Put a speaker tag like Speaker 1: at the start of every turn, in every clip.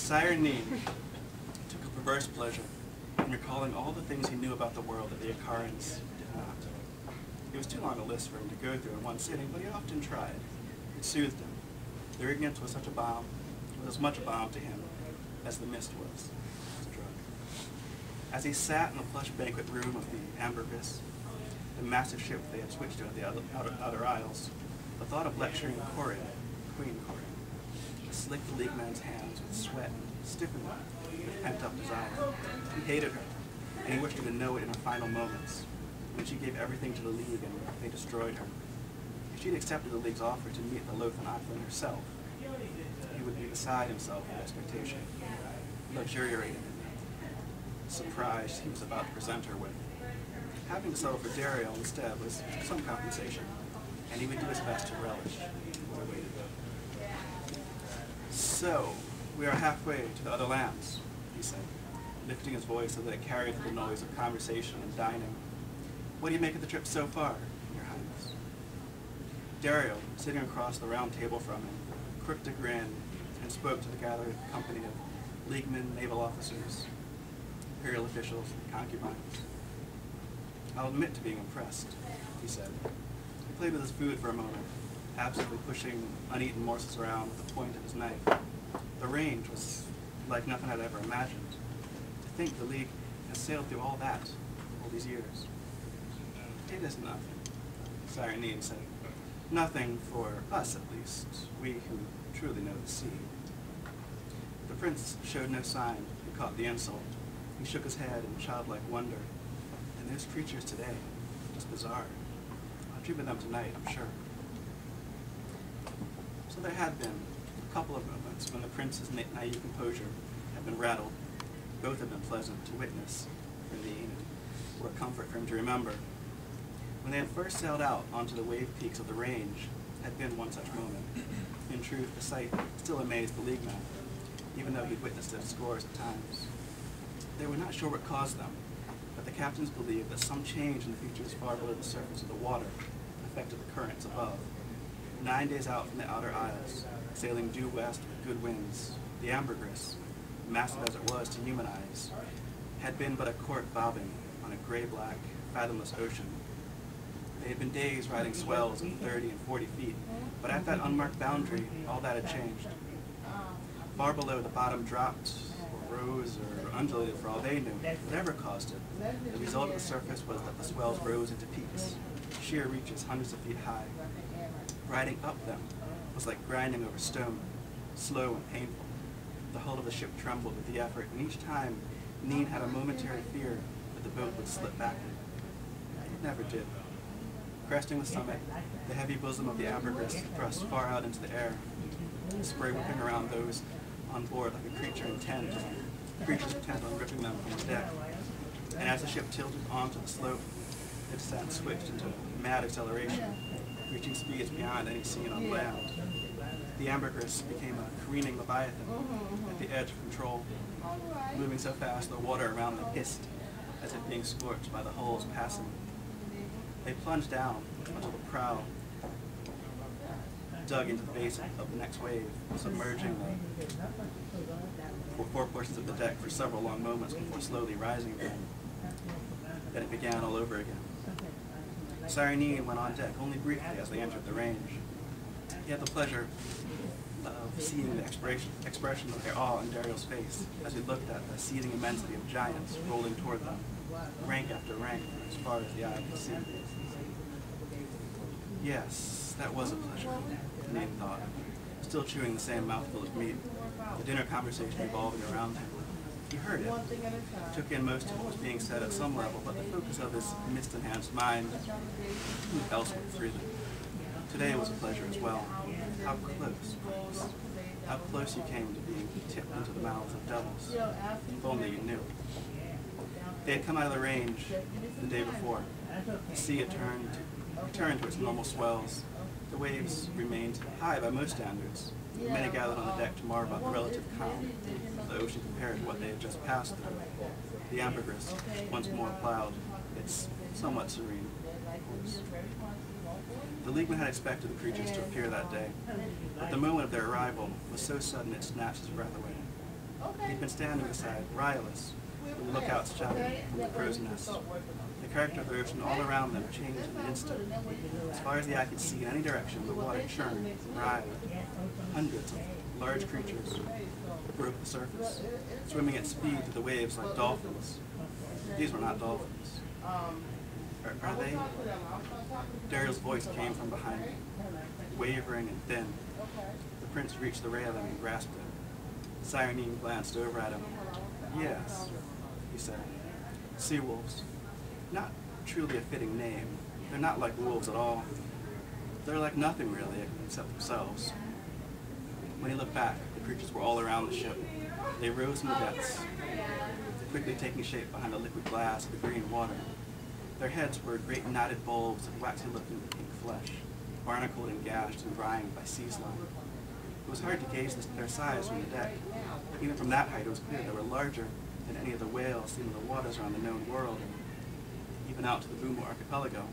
Speaker 1: Sire Neen took a perverse pleasure in recalling all the things he knew about the world that the Akarans did not. It was too long a list for him to go through in one sitting, but he often tried. It soothed him. Their ignorance was such a balm, was as much a balm to him as the mist was a drug. As he sat in the plush banquet room of the Ambergris, the massive ship they had switched to at the outer isles, the thought of lecturing Corin, Queen Corin, slicked the League man's hands with sweat and stiffened them with pent-up desire. He hated her, and he wished her to know it in her final moments, when she gave everything to the League and they destroyed her. If she'd accepted the League's offer to meet the Lothan Athlin herself, he would be beside himself with expectation, luxuriating in it, surprised he was about to present her with. Having to settle for Dario instead was some compensation, and he would do his best to relish what awaited. So, we are halfway to the other lands, he said, lifting his voice so that it carried the noise of conversation and dining. What do you make of the trip so far, Your Highness? Dario, sitting across the round table from him, crooked a grin and spoke to the gathered company of leaguemen, naval officers, imperial officials, and concubines. I'll admit to being impressed, he said. He played with his food for a moment, absently pushing uneaten morsels around with the point of his knife. The range was like nothing I'd ever imagined. To think the League has sailed through all that, all these years. It is nothing, Sire Neen said. Nothing for us, at least, we who truly know the sea. The prince showed no sign he caught the insult. He shook his head in childlike wonder. And those creatures today, just bizarre. I'll dream of them tonight, I'm sure. So there had been a couple of moments when the prince's naive composure had been rattled. Both had been pleasant to witness for Neen, and were a comfort for him to remember. When they had first sailed out onto the wave peaks of the range, had been one such moment. In truth, the sight still amazed the League man, even though he'd witnessed it scores of times. They were not sure what caused them, but the captains believed that some change in the features far below the surface of the water affected the currents above. 9 days out from the outer isles, sailing due west with good winds, the Ambergris, massive as it was to human eyes, had been but a cork bobbing on a gray-black, fathomless ocean. They had been days riding swells of 30 and 40 feet, but at that unmarked boundary, all that had changed. Far below, the bottom dropped, or rose, or undulated for all they knew, whatever caused it. The result of the surface was that the swells rose into peaks, sheer reaches hundreds of feet high. Riding up them was like grinding over stone, slow and painful. The hull of the ship trembled with the effort, and each time Neen had a momentary fear that the boat would slip backward. It never did. Cresting the summit, the heavy bosom of the Ambergris thrust far out into the air, the spray whipping around those on board like a creature intent on ripping them from the deck. And as the ship tilted onto the slope, the descent switched into mad acceleration, reaching speeds beyond any seen on land. The Ambergris became a careening leviathan at the edge of control, moving so fast the water around them hissed, as if being scorched by the hulls passing. They plunged down until the prow dug into the base of the next wave, submerging the four portions of the deck for several long moments before slowly rising again. Then it began all over again. Sire Neen went on deck only briefly as they entered the range. He had the pleasure of seeing the expression of their awe in Dario's face as he looked at the seething immensity of giants rolling toward them, rank after rank, as far as the eye could see. Yes, that was a pleasure, Neen thought, still chewing the same mouthful of meat, the dinner conversation revolving around him. He heard it, took in most of what was being said at some level, but the focus of his mist-enhanced mind moved elsewhere freely. Today was a pleasure as well. How close you came to being tipped into the mouths of devils. If only you knew. They had come out of the range the day before. The sea had returned to its normal swells. The waves remained high by most standards. Many gathered on the deck to marvel at the relative calm of the ocean compared to what they had just passed through. The Ambergris once more plowed its somewhat serene course. The Leagueman had expected the creatures to appear that day, but the moment of their arrival was so sudden it snatched his breath away. He'd been standing beside Rylus, when the lookouts shouted from the crow's nest. The character of the ocean all around them changed in an instant. As far as the eye could see in any direction, the water churned, writhed. Hundreds of large creatures broke the surface, swimming at speed through the waves like dolphins. These were not dolphins. Are they? Daryl's voice came from behind me, wavering and thin. The prince reached the railing and grasped it. Cyrene glanced over at him. Yes, he said. Sea wolves. Not truly a fitting name. They're not like wolves at all. They're like nothing really, except themselves. When he looked back, the creatures were all around the ship. They rose from the depths, quickly taking shape behind the liquid glass of the green water. Their heads were great knotted bulbs of waxy-looking pink flesh, barnacled and gashed and grimed by sea slime. It was hard to gauge their size from the deck. Even from that height, it was clear they were larger than any of the whales seen in the waters around the known world, and even out to the Boomo archipelago.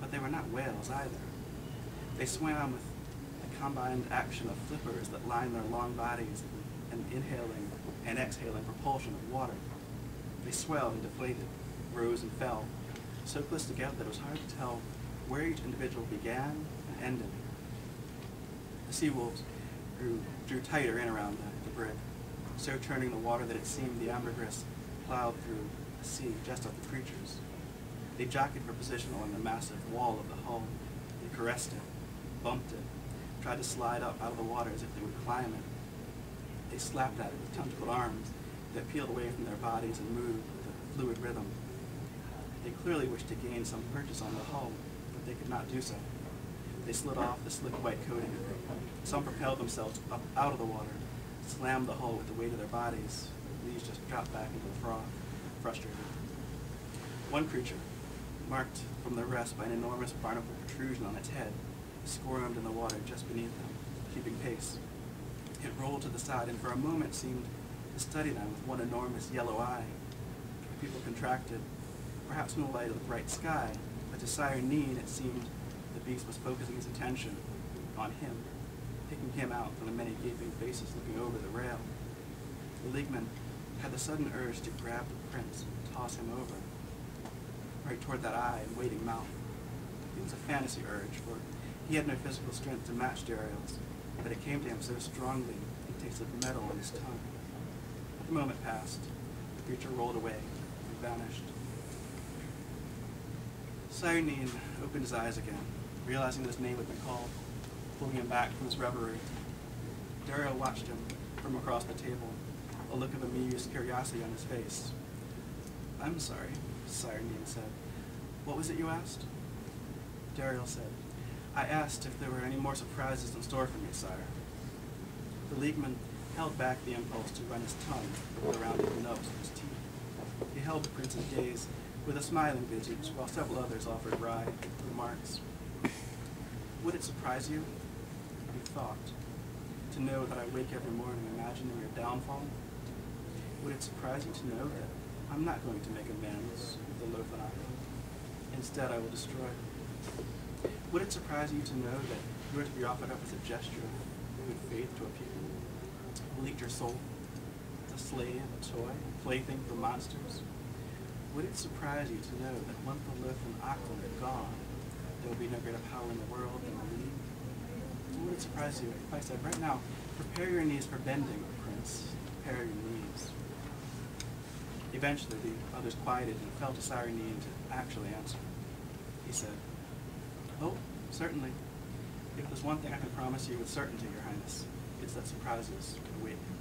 Speaker 1: But they were not whales either. They swam with the combined action of flippers that lined their long bodies and inhaling and exhaling propulsion of water. They swelled and deflated, rose and fell, so close together that it was hard to tell where each individual began and ended. The sea wolves drew tighter in around the brig, so churning the water that it seemed the ambergris plowed through the sea just off the creatures. They jockeyed for position along the massive wall of the hull. They caressed it, bumped it, tried to slide up out of the water as if they would climb it. They slapped at it with tentacled arms that peeled away from their bodies and moved with a fluid rhythm. They clearly wished to gain some purchase on the hull, but they could not do so. They slid off the slick white coating. Some propelled themselves up out of the water, slammed the hull with the weight of their bodies. These just dropped back into the froth, frustrated. One creature, marked from the rest by an enormous barnacle protrusion on its head, squirmed in the water just beneath them, keeping pace. It rolled to the side and for a moment seemed to study them with one enormous yellow eye. The people contracted, perhaps in the light of the bright sky, but to Cyrene it seemed the beast was focusing its attention on him, picking him out from the many gaping faces looking over the rail. The leagueman had the sudden urge to grab the prince and toss him over, right toward that eye and waiting mouth. It was a fantasy urge, for he had no physical strength to match Daryl's, but it came to him so strongly it tasted metal on his tongue. The moment passed. The creature rolled away and vanished. Cyrene opened his eyes again, realizing that his name had been called, pulling him back from his reverie. Daryl watched him from across the table, a look of amused curiosity on his face. I'm sorry, Cyrene said. What was it you asked? Daryl said, I asked if there were any more surprises in store for me, sire. The leagueman held back the impulse to run his tongue over the rounded nubs of his teeth. He held the prince's gaze with a smiling visage, while several others offered wry remarks. Would it surprise you, he thought, to know that I wake every morning imagining your downfall? Would it surprise you to know that I'm not going to make amends with the loaf and apple? Instead, I will destroy it. Would it surprise you to know that you are to be offered up as a gesture of good faith to a people who leaked your soul, a slave, a toy, a plaything for monsters? Would it surprise you to know that once the loaf and aqua are gone, there will be no greater power in the world than the league? Would it surprise you if I said, right now, prepare your knees for bending, Prince, prepare your knees? Eventually, the others quieted and fell to Cyrene to actually answer. He said, oh, certainly. If there's one thing I can promise you with certainty, Your Highness, it's that surprises await you.